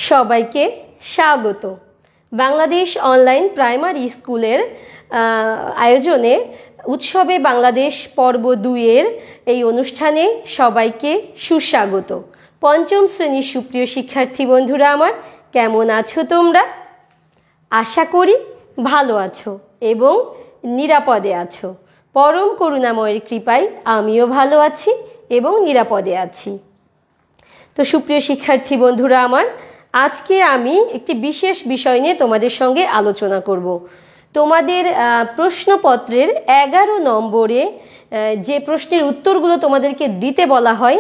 সবাইকে স্বাগত। Bangladesh online primary স্কুলের আয়োজনে উৎসবে বাংলাদেশ পর্ব 2-এর এই অনুষ্ঠানে সবাইকে সুস্বাগত। পঞ্চম শ্রেণীর সুপ্রিয় শিক্ষার্থী বন্ধুরা আমার, কেমন আছো তোমরা? আশা করি ভালো আছো এবং নিরাপদে আছো। পরম করুণাময়ের কৃপায় আমিও ভালো আছি এবং নিরাপদে আছি। তো সুপ্রিয় শিক্ষার্থী বন্ধুরা আমার, আজকে আমি একটি বিশেষ বিষয় নিয়ে তোমাদের সঙ্গে আলোচনা করব। তোমাদের প্রশ্নপত্রের 11 নম্বরে যে প্রশ্নের উত্তরগুলো তোমাদেরকে দিতে বলা হয়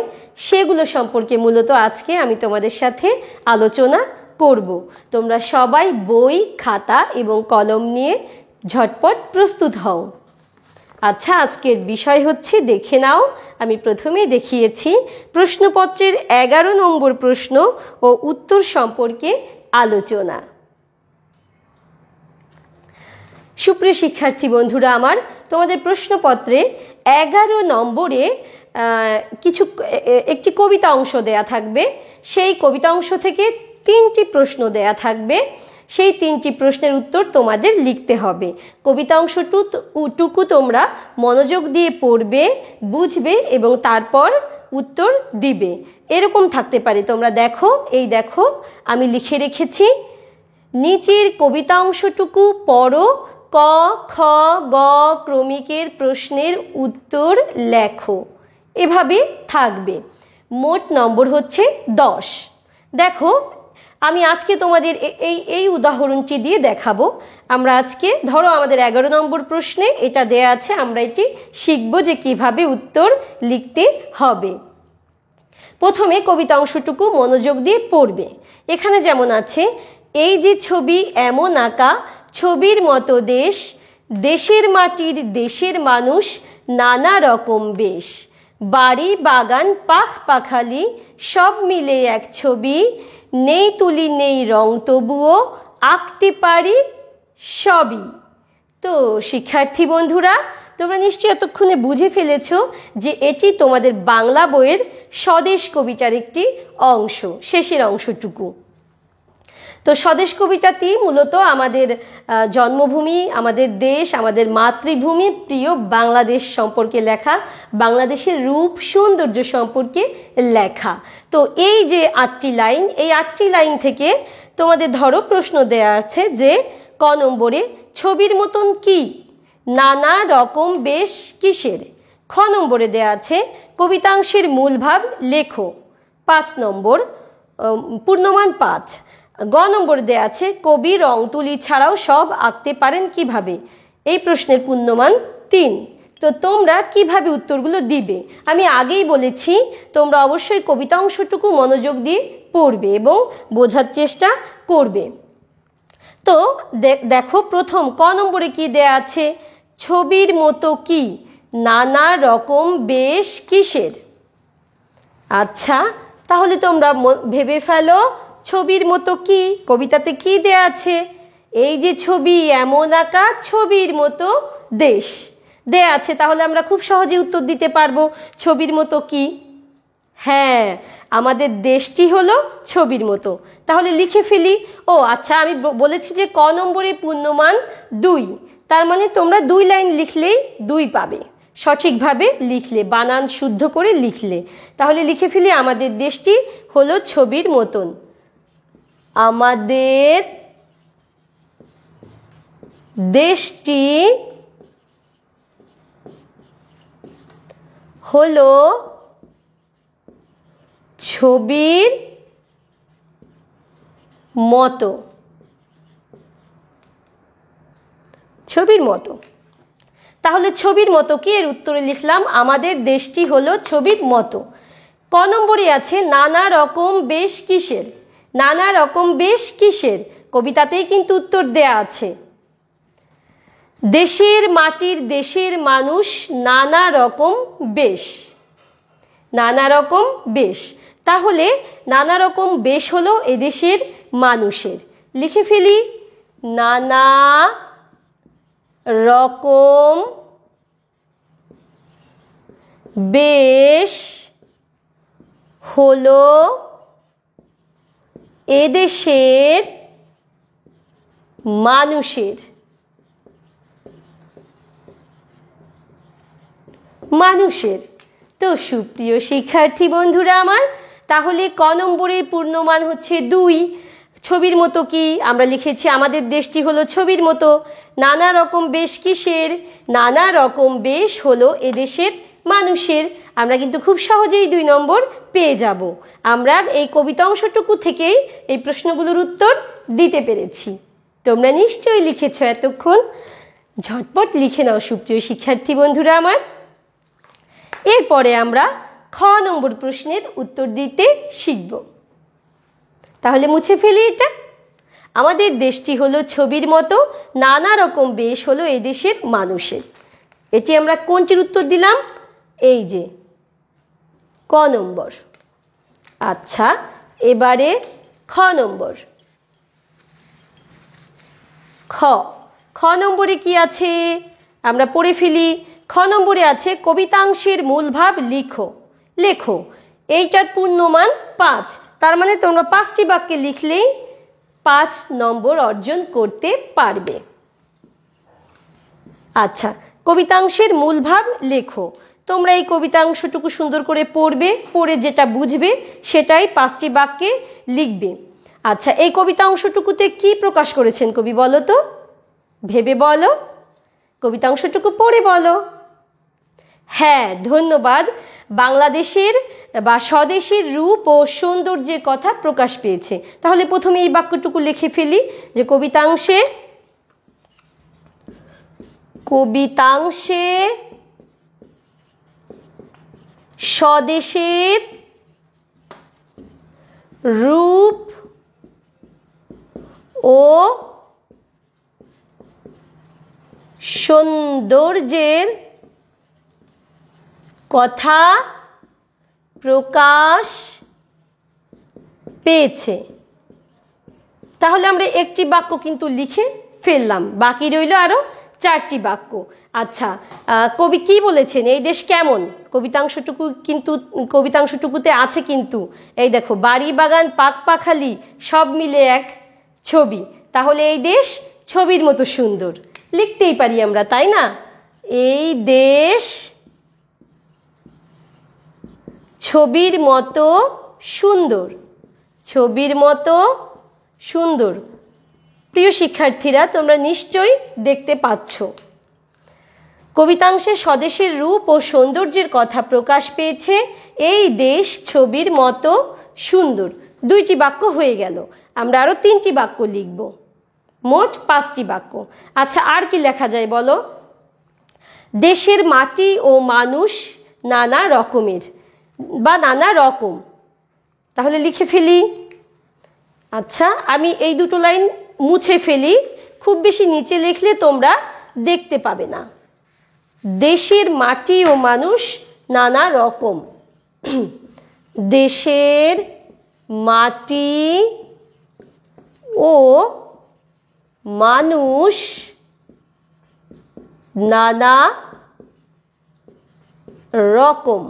সেগুলো সম্পর্কে মূলত আজকে আমি তোমাদের সাথে আলোচনা করব। তোমরা সবাই বই, খাতা এবং কলম নিয়ে ঝটপট প্রস্তুত হও। আচ্ছা, আজকের বিষয় হচ্ছে, দেখে নাও, আমি প্রথমেই দেখিয়েছি প্রশ্নপত্রের 11 নম্বর প্রশ্ন ও উত্তর সম্পর্কে আলোচনা। সুপ্রিয় শিক্ষার্থী বন্ধুরা আমার, তোমাদের প্রশ্নপত্রে 11 নম্বরে একটি কবিতা অংশ দেয়া থাকবে। সেই কবিতা অংশ থেকে 3টি প্রশ্ন দেয়া থাকবে। সেই 3টি প্রশ্নের উত্তর তোমাদের লিখতে হবে। কবিতা অংশটুকু তোমরা মনোযোগ দিয়ে পড়বে, বুঝবে এবং তারপর উত্তর দিবে। এরকম থাকতে পারে, তোমরা দেখো, এই দেখো আমি লিখে রেখেছি, নিচের কবিতা অংশটুকু পড়ো, ক, খ, গ ক্রমিকের প্রশ্নের উত্তর লেখো। এভাবে থাকবে। মোট নম্বর হচ্ছে 10। দেখো, আমি আজকে তোমাদের এই উদাহরণটি দিয়ে দেখাবো। আমরা আজকে, ধরো আমাদের 11 নম্বর প্রশ্নে এটা দেয়া আছে, আমরা এটি শিখব যে কিভাবে উত্তর লিখতে হবে। প্রথমে কবিতা অংশটুকু মনোযোগ দিয়ে পড়বে। এখানে যেমন আছে, এই যে ছবি এমন আঁকা, ছবির মতো দেশ, দেশের মাটির দেশের মানুষ, নানা রকম বেশ, বাড়ি বাগান পাখ পাখালি সব মিলে এক ছবি, নেই তুলি নেই রং তবুও আঁকতে পারি সবই। তো শিক্ষার্থী বন্ধুরা, তোমরা নিশ্চয়ই এতক্ষণে বুঝে ফেলেছ যে এটি তোমাদের বাংলা বইয়ের স্বদেশ কবিতার একটি অংশ, শেষের অংশটুকু। তো স্বদেশ কবিতাটি মূলত আমাদের জন্মভূমি, আমাদের দেশ, আমাদের মাতৃভূমি, প্রিয় বাংলাদেশ সম্পর্কে লেখা, বাংলাদেশের রূপ সৌন্দর্য সম্পর্কে লেখা। তো এই যে 8টি লাইন, এই 8টি লাইন থেকে তোমাদের ধরো প্রশ্ন দেয়া আছে যে, ক নম্বরে ছবির মতন কি, নানা রকম বেশ কিসের। খ নম্বরে দেয়া আছে কবিতাংশের মূল ভাব লেখো। 5 নম্বর, পূর্ণমান 5। গ নম্বর দেয়া আছে কবি রং তুলি ছাড়াও সব আঁকতে পারেন কিভাবে। এই প্রশ্নের পূর্ণমান 3। তো তোমরা কিভাবে উত্তরগুলো দিবে? আমি আগেই বলেছি, তোমরা অবশ্যই কবিতা অংশটুকু মনোযোগ দিয়ে পড়বে এবং বোঝার চেষ্টা করবে। তো দেখো, প্রথম ক নম্বরে কি দেয়া আছে, ছবির মতো কি, নানা রকম বেশ কিসের। আচ্ছা, তাহলে তোমরা ভেবে ফেলো, ছবির মতো কি, কবিতাতে কি দেয়া আছে, এই যে ছবি এমন আঁকা, ছবির মতো দেশ দেয়া আছে। তাহলে আমরা খুব সহজে উত্তর দিতে পারবো, ছবির মতো কি, হ্যাঁ, আমাদের দেশটি হলো ছবির মতো। তাহলে লিখে ফেলি। ও আচ্ছা, আমি বলেছি যে ক নম্বরে পূর্ণমান 2, তার মানে তোমরা 2 লাইন লিখলেই 2 পাবে, সঠিকভাবে লিখলে, বানান শুদ্ধ করে লিখলে। তাহলে লিখে ফেলি, আমাদের দেশটি হলো ছবির মতন। আমাদের দেশটি হলো ছবির মতো। ছবির মতো। তাহলে ছবির মতো কি, এর উত্তরে লিখলাম আমাদের দেশটি হলো ছবির মতো। ক নম্বরে আছে নানা রকম বেশ কিসের। নানা রকম বেশ কিসের, কবিতাতেই কিন্তু উত্তর দেয়া আছে, দেশের মাটির দেশের মানুষ, নানা রকম বেশ। নানা রকম বেশ, তাহলে নানা রকম বেশ হলো এদেশের মানুষের। লিখে ফেলি, নানা রকম বেশ হলো এদেশের মানুষের। মানুষের। তো সুপ্রিয় শিক্ষার্থী বন্ধুরা আমার, তাহলে ক নম্বরের পূর্ণমান হচ্ছে 2। ছবির মতো কি আমরা লিখেছি, আমাদের দেশটি হলো ছবির মতো। নানা রকম বেশ কিসের? নানা রকম বেশ হলো এদেশের মানুষের। আমরা কিন্তু খুব সহজেই 2 নম্বর পেয়ে যাব। আমরা এই কবিতা অংশটুকু থেকেই এই প্রশ্নগুলোর উত্তর দিতে পেরেছি। তোমরা নিশ্চয়ই লিখেছ এতক্ষণ। ঝটপট লিখে নাও সুপ্রিয় শিক্ষার্থী বন্ধুরা আমার। এরপরে আমরা খ নম্বর প্রশ্নের উত্তর দিতে শিখব। তাহলে মুছে ফেলি এটা। আমাদের দেশটি হলো ছবির মতো, নানা রকম বেশ হলো এদেশের মানুষের। এটি আমরা কোনটির উত্তর দিলাম? এই যে ক নম্বর। আচ্ছা, এবারে খ নম্বর। খ নম্বরে কি আছে আমরা পড়ে ফেলি। খ নম্বরে আছে কবিতাংশের মূল ভাব লিখো। লেখো। এইটার পূর্ণমান 5। তার মানে তোমরা 5টি বাক্যে লিখলেই 5 নম্বর অর্জন করতে পারবে। আচ্ছা, কবিতাংশের মূল ভাব লেখো। তোমরা এই কবিতাংশটুকু সুন্দর করে পড়বে, পড়ে যেটা বুঝবে সেটাই 5টি বাক্যে লিখবে। আচ্ছা, এই কবিতা অংশটুকুতে কি প্রকাশ করেছেন কবি বলো তো? ভেবে বলো, কবিতা অংশটুকু পড়ে বলো। হ্যাঁ, ধন্যবাদ। বাংলাদেশের বা স্বদেশের রূপ ও সৌন্দর্যের কথা প্রকাশ পেয়েছে। তাহলে প্রথমে এই বাক্যটুকু লিখে ফেলি যে কবিতাংশে স্বদেশের রূপ ও সৌন্দর্যের কথা প্রকাশ পেয়েছে। তাহলে আমরা একটি বাক্য কিন্তু লিখে ফেললাম, বাকি রইল আরো 4টি বাক্য। আচ্ছা, কবি কি বলেছেন? এই দেশ কেমন? কবিতাংশটুকুতে আছে কিন্তু এই দেখো, বাড়ি বাগান পাক পাখালি সব মিলে এক ছবি। তাহলে এই দেশ ছবির মতো সুন্দর লিখতেই পারি আমরা, তাই না? এই দেশ ছবির মতো সুন্দর। ছবির মতো সুন্দর। প্রিয় শিক্ষার্থীরা, তোমরা নিশ্চয়ই দেখতে পাচ্ছ কবিতাংশে স্বদেশের রূপ ও সৌন্দর্যের কথা প্রকাশ পেয়েছে। এই দেশ ছবির মতো সুন্দর। 2টি বাক্য হয়ে গেল। আমরা আরো 3টি বাক্য লিখব, মোট 5টি বাক্য। আচ্ছা, আর কি লেখা যায় বলো? দেশের মাটি ও মানুষ নানা রকমের বা নানা রকম। তাহলে লিখে ফেলি। আচ্ছা, আমি এই 2টো লাইন মুছে ফেলি, খুব বেশি নিচে লিখলে তোমরা দেখতে পাবে না। দেশের মাটি ও মানুষ নানা রকম। দেশের মাটি ও মানুষ নানা রকম।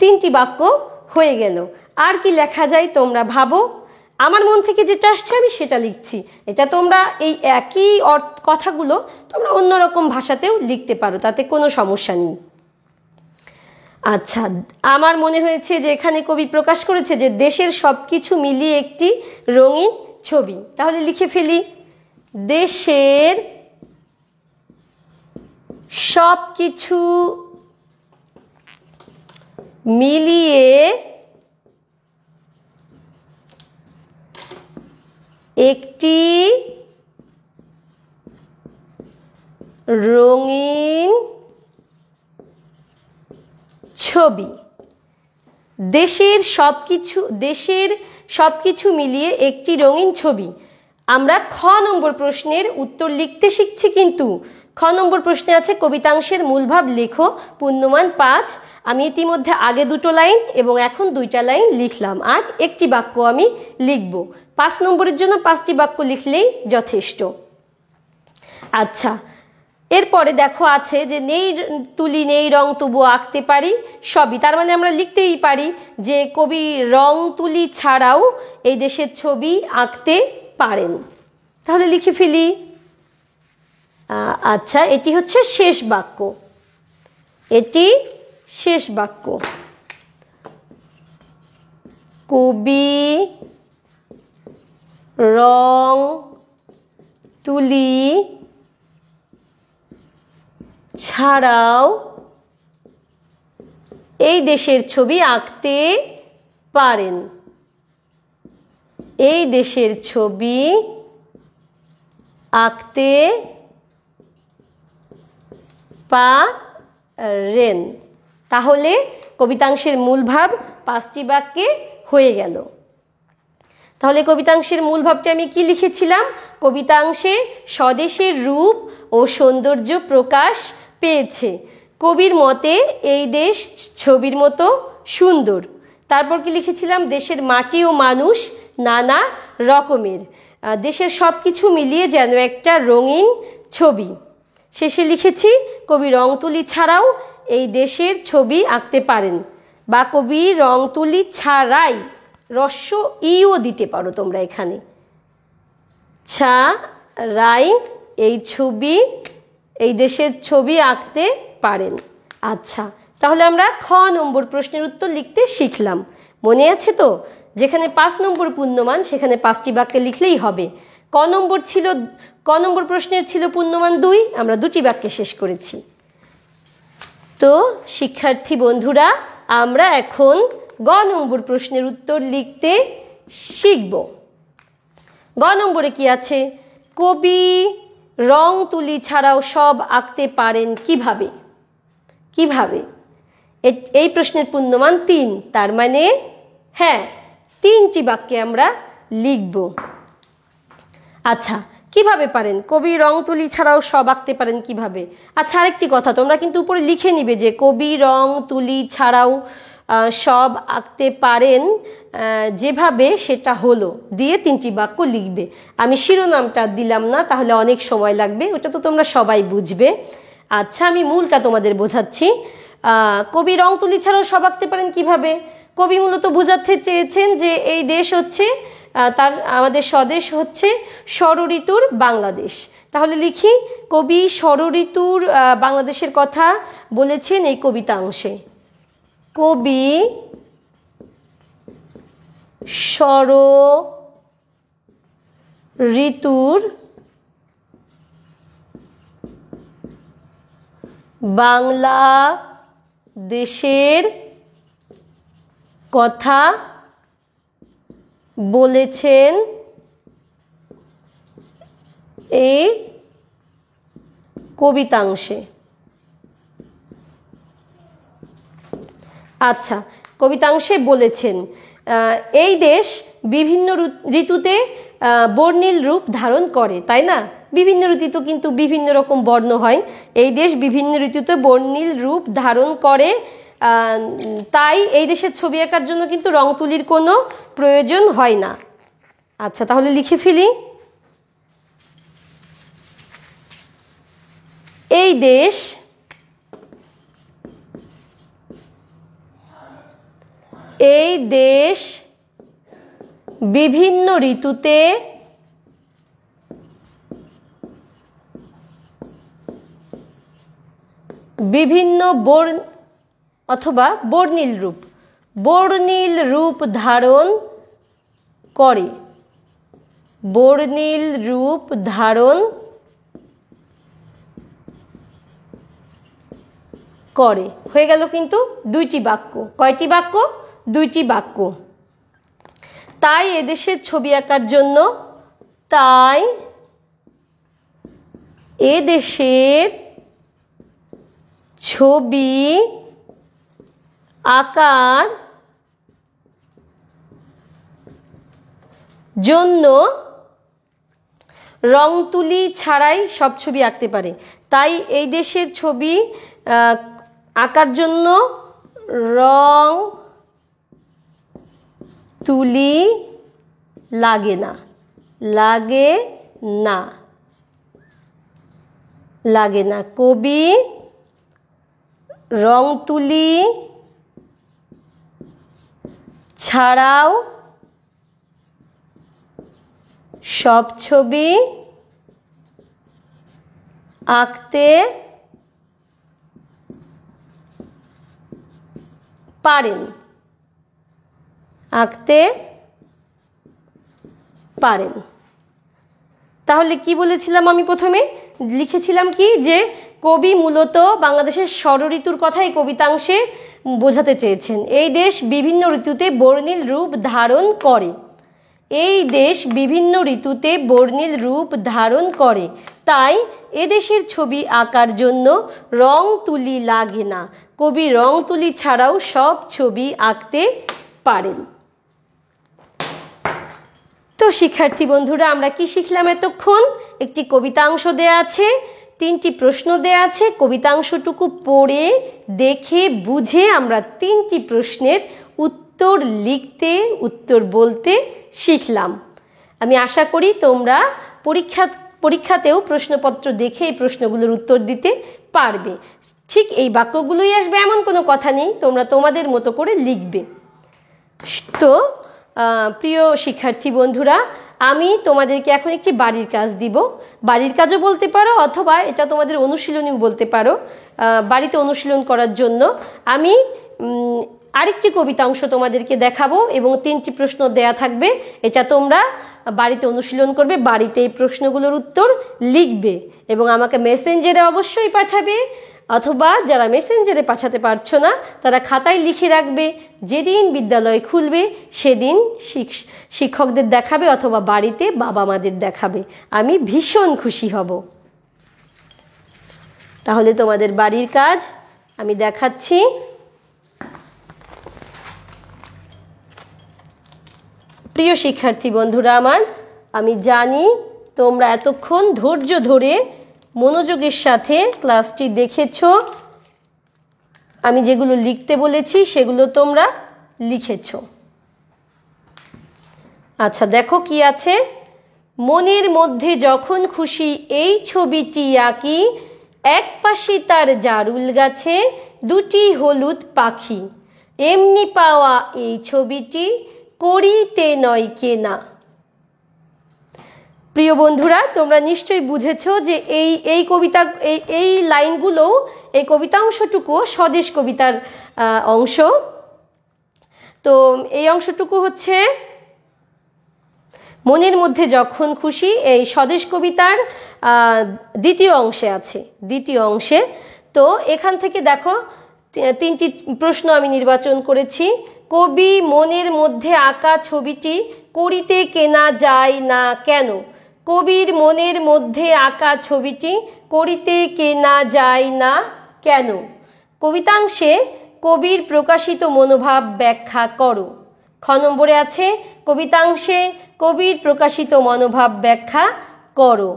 3টি বাক্য হয়ে গেল। আর কি লেখা যায় তোমরা ভাবো। আমার মন থেকে যেটা আসছে আমি সেটা লিখছি। এটা তোমরা এই একই কথাগুলো তোমরা অন্যরকম ভাষাতেও লিখতে পারো, তাতে কোনো সমস্যা নেই। আচ্ছা, আমার মনে হয়েছে যে এখানে কবি প্রকাশ করেছে যে দেশের সবকিছু মিলিয়ে একটি রঙিন ছবি। তাহলে লিখে ফেলি, দেশের সবকিছু মিলিয়ে একটি রঙিন ছবি। দেশের সবকিছু মিলিয়ে একটি রঙিন ছবি। আমরা খ নম্বর প্রশ্নের উত্তর লিখতে শিখছি, কিন্তু খ নম্বর প্রশ্নে আছে কবিতাংশের মূলভাব লেখো, পূর্ণমান 5। আমি ইতিমধ্যে আগে 2টো লাইন এবং এখন 2টা লাইন লিখলাম, আর একটি বাক্য আমি লিখব। 5 নম্বরের জন্য 5টি বাক্য লিখলেই যথেষ্ট। আচ্ছা, এরপরে দেখো আছে যে নেই তুলি নেই রং তবুও আঁকতে পারি সবই, তার মানে আমরা লিখতেই পারি যে কবি রং তুলি ছাড়াও এই দেশের ছবি আঁকতে পারেন। তাহলে লিখে ফেলি। আচ্ছা, এটি হচ্ছে শেষ বাক্য, এটি শেষ বাক্য। কবি রং তুলি ছাড়াও এই দেশের ছবি আঁকতে পারেন, এই দেশের ছবি আঁকতে পারেন। তাহলে কবিতাংশের মূল ভাব 5টি বাক্যে হয়ে গেল। তাহলে কবিতাংশের মূল ভাবটা আমি কি লিখেছিলাম? কবিতাংশে স্বদেশের রূপ ও সৌন্দর্য প্রকাশ পেয়েছে। কবির মতে এই দেশ ছবির মতো সুন্দর। তারপর কি লিখেছিলাম? দেশের মাটি ও মানুষ নানা রকমের, দেশের সব কিছু মিলিয়ে যেন একটা রঙিন ছবি। শেষে লিখেছি কবি রং তুলি ছাড়াও এই দেশের ছবি আঁকতে পারেন, বা কবি রং তুলি ছাড়াই, রস্য ইও দিতে পারো তোমরা এখানে, ছাড়াই এই ছবি, এই দেশের ছবি আঁকতে পারেন। আচ্ছা, তাহলে আমরা খ নম্বর প্রশ্নের উত্তর লিখতে শিখলাম। মনে আছে তো? যেখানে 5 নম্বর পূর্ণমান সেখানে 5টি বাক্যে লিখলেই হবে। ক নম্বর প্রশ্নের ছিল পূর্ণমান 2, আমরা 2টি বাক্যে শেষ করেছি। তো শিক্ষার্থী বন্ধুরা, আমরা এখন গ নম্বর প্রশ্নের উত্তর লিখতে শিখব। গ নম্বরে কি আছে? কবি রং তুলি ছাড়াও সব আঁকতে পারেন কিভাবে? কিভাবে? এই প্রশ্নের পূর্ণমান 3, তার মানে হ্যাঁ 3টি বাক্যে আমরা লিখব। আচ্ছা, কিভাবে পারেন? কবি রং তুলি ছাড়াও সব আঁকতে পারেন কিভাবে? আচ্ছা, আরেকটি কথা, তোমরা কিন্তু উপরে লিখে নিবে যে কবি রং তুলি ছাড়াও সব আঁকতে পারেন যেভাবে সেটা হলো দিয়ে 3টি বাক্য লিখবে। আমি শিরোনামটা দিলাম না, তাহলে অনেক সময় লাগবে, ওটা তো তোমরা সবাই বুঝবে। আচ্ছা, আমি মূলটা তোমাদের বোঝাচ্ছি। কবি রং তুলি ছাড়াও সব আঁকতে পারেন কিভাবে? কবি মূলত বোঝাতে চেয়েছেন যে এই দেশ হচ্ছে আমাদের স্বদেশ হচ্ছে ষড়ঋতুর বাংলাদেশ। তাহলে লিখি, কবি ষড়ঋতুর বাংলাদেশের কথা বলেছেন এই কবিতাংশে। কবি ষড়ঋতুর বাংলাদেশের কথা বলেছেন এই কবিতাংশে। আচ্ছা, কবিতাংশে বলেছেন এই দেশ বিভিন্ন ঋতুতে বর্ণিল রূপ ধারণ করে, তাই না? বিভিন্ন ঋতুতে কিন্তু বিভিন্ন রকম বর্ণ হয়। এই দেশ বিভিন্ন ঋতুতে বর্ণিল রূপ ধারণ করে, তাই এই দেশের ছবি আঁকার জন্য কিন্তু রং তুলির কোনো প্রয়োজন হয় না। আচ্ছা, তাহলে লিখে ফেলি। এই দেশ বিভিন্ন ঋতুতে বিভিন্ন অথবা বর্ণিল রূপ ধারণ করে, বর্ণিল রূপ ধারণ করে। হয়ে গেল কিন্তু 2টি বাক্য। কয়টি বাক্য? 2টি বাক্য। তাই এদেশের ছবি আঁকার জন্য, তাই এদেশের ছবি আঁকার জন্য রং তুলি ছাড়াই সব ছবি আঁকতে পারে। তাই এই দেশের ছবি আঁকার জন্য রং তুলি লাগে না। লাগে না। কবি রং তুলি ছাড়াও সব ছবি আঁকতে পারেন। তাহলে কি বলেছিলাম আমি প্রথমে? লিখেছিলাম কি যে কবি মূলত বাংলাদেশের ষড়ঋতুর কথা এই কবিতাংশে বোঝাতে চেয়েছেন। এই দেশ বিভিন্ন ঋতুতে বর্ণিল রূপ ধারণ করে। তাই এদেশের ছবি আঁকার জন্য রং তুলি লাগে না। কবি রং তুলি ছাড়াও সব ছবি আঁকতে পারেন। তো শিক্ষার্থী বন্ধুরা, আমরা কি শিখলাম এতক্ষণ? একটি কবিতাংশ দেয়া আছে, 3টি প্রশ্ন দেয়া আছে। কবিতাংশটুকু পড়ে দেখে বুঝে আমরা 3টি প্রশ্নের উত্তর লিখতে, উত্তর বলতে শিখলাম। আমি আশা করি তোমরা পরীক্ষাতেও প্রশ্নপত্র দেখে এই প্রশ্নগুলোর উত্তর দিতে পারবে। ঠিক এই বাক্যগুলোই আসবে এমন কোনো কথা নেই, তোমরা তোমাদের মতো করে লিখবে। তো প্রিয় শিক্ষার্থী বন্ধুরা, আমি তোমাদেরকে এখন একটি বাড়ির কাজ দিব। বাড়ির কাজও বলতে পারো, অথবা এটা তোমাদের অনুশীলনীও বলতে পারো। বাড়িতে অনুশীলন করার জন্য আমি আরেকটি কবিতাংশ তোমাদেরকে দেখাবো এবং 3টি প্রশ্ন দেয়া থাকবে। এটা তোমরা বাড়িতে অনুশীলন করবে, বাড়িতে এই প্রশ্নগুলোর উত্তর লিখবে এবং আমাকে মেসেঞ্জারে অবশ্যই পাঠাবে, অথবা যারা মেসেঞ্জারে পাঠাতে পারছো না তারা খাতায় লিখে রাখবে। যেদিন বিদ্যালয় খুলবে সেদিন শিক্ষকদের দেখাবে, অথবা বাড়িতে বাবা মাদের দেখাবে। আমি ভীষণ খুশি হব। তাহলে তোমাদের বাড়ির কাজ আমি দেখাচ্ছি। প্রিয় শিক্ষার্থী বন্ধুরা আমার, আমি জানি তোমরা এতক্ষণ ধৈর্য ধরে মনোযোগের সাথে ক্লাসটি দেখেছো। আমি যেগুলো লিখতে বলেছি সেগুলো তোমরা লিখেছো। আচ্ছা, দেখো কি আছে। মনের মধ্যে যখন খুশি এই ছবিটি আঁকি, এক পাশে তার জারুল গাছে 2টি হলুদ পাখি, এমনি পাওয়া এই ছবিটি করিতে নয় কেনা। প্রিয় বন্ধুরা, তোমরা নিশ্চয়ই বুঝেছো যে এই লাইনগুলো, এই কবিতাংশটুকু স্বদেশ কবিতার অংশ। তো এই অংশটুকু হচ্ছে মনের মধ্যে যখন খুশি, এই স্বদেশ কবিতার দ্বিতীয় অংশে আছে, দ্বিতীয় অংশে। তো এখান থেকে দেখো 3টি প্রশ্ন আমি নির্বাচন করেছি। কবি মনের মধ্যে আঁকা ছবিটি করিতে কেনা যায় না কেন? কবির মনের মধ্যে আঁকা ছবিটি করিতে কেনা যায় না কেন? কবিতাংশে কবির প্রকাশিত মনোভাব ব্যাখ্যা করো। খ নম্বরে আছে কবিতাংশে কবির প্রকাশিত মনোভাব ব্যাখ্যা করো।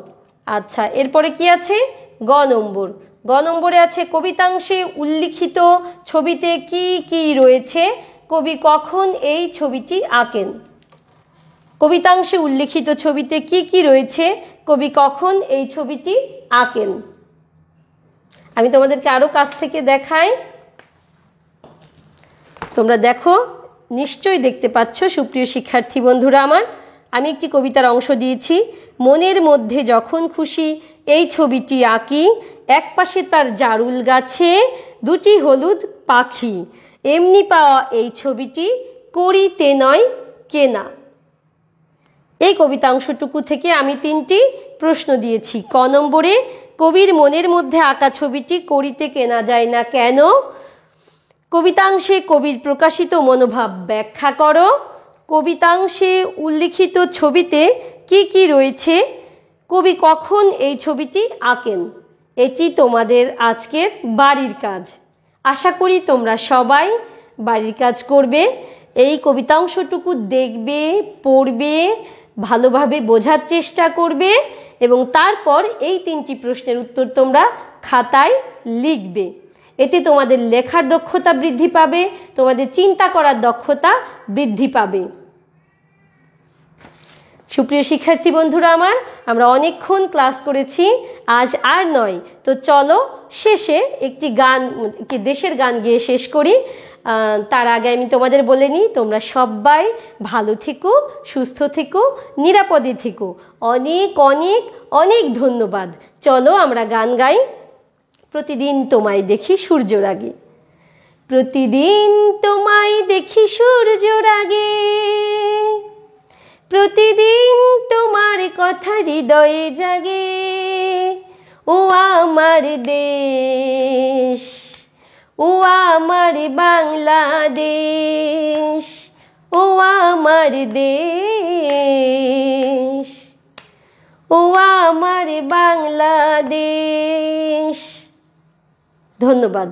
আচ্ছা, এরপরে কি আছে? গ নম্বর। গ নম্বরে আছে কবিতাংশে উল্লিখিত ছবিতে কি কি রয়েছে, কবি কখন এই ছবিটি আঁকেন? কবিতাংশে উল্লিখিত ছবিতে কি কি রয়েছে, কবি কখন এই ছবিটি আঁকেন? আমি তোমাদেরকে আরো কাছ থেকে দেখাই। তোমরা দেখো, নিশ্চয়ই দেখতে পাচ্ছ সুপ্রিয় শিক্ষার্থী বন্ধুরা আমার। আমি একটি কবিতার অংশ দিয়েছি। মনের মধ্যে যখন খুশি এই ছবিটি আঁকি, এক পাশে তার জারুল গাছে 2টি হলুদ পাখি, এমনি পাওয়া এই ছবিটি করিতে নয় কেনা। এই কবিতাংশটুকু থেকে আমি 3টি প্রশ্ন দিয়েছি। ক নম্বরে কবির মনের মধ্যে আঁকা ছবিটি করিতে কেনা যায় না কেন? কবিতাংশে কবির প্রকাশিত মনোভাব ব্যাখ্যা করো। কবিতাংশে উল্লিখিত ছবিতে কি কি রয়েছে, কবি কখন এই ছবিটি আঁকেন? এটি তোমাদের আজকের বাড়ির কাজ। আশা করি তোমরা সবাই বাড়ির কাজ করবে। এই কবিতাংশটুকু দেখবে, পড়বে, ভালোভাবে বোঝার চেষ্টা করবে এবং তারপর এই 3টি প্রশ্নের উত্তর তোমরা খাতায় লিখবে। এতে তোমাদের লেখার দক্ষতা বৃদ্ধি পাবে, তোমাদের চিন্তা করার দক্ষতা বৃদ্ধি পাবে। সুপ্রিয় শিক্ষার্থী বন্ধুরা আমার, আমরা অনেকক্ষণ ক্লাস করেছি, আজ আর নয়। তো চলো শেষে একটি দেশের গান গেয়ে শেষ করি। তার আগে আমি তোমাদের বলে নিই, তোমরা সবাই ভালো থেকো, সুস্থ থেকো, নিরাপদে থেকো। অনেক অনেক অনেক ধন্যবাদ। চলো আমরা গান গাই। প্রতিদিন তোমায় দেখি সূর্যর আগে, প্রতিদিন তোমায় দেখি সূর্যর আগে, প্রতিদিন তোমার কথা হৃদয়ে জাগে। ও আমার দেশ, ও আমার বাংলাদেশ, ও আমার দেশ, ও আমার বাংলাদেশ। ধন্যবাদ।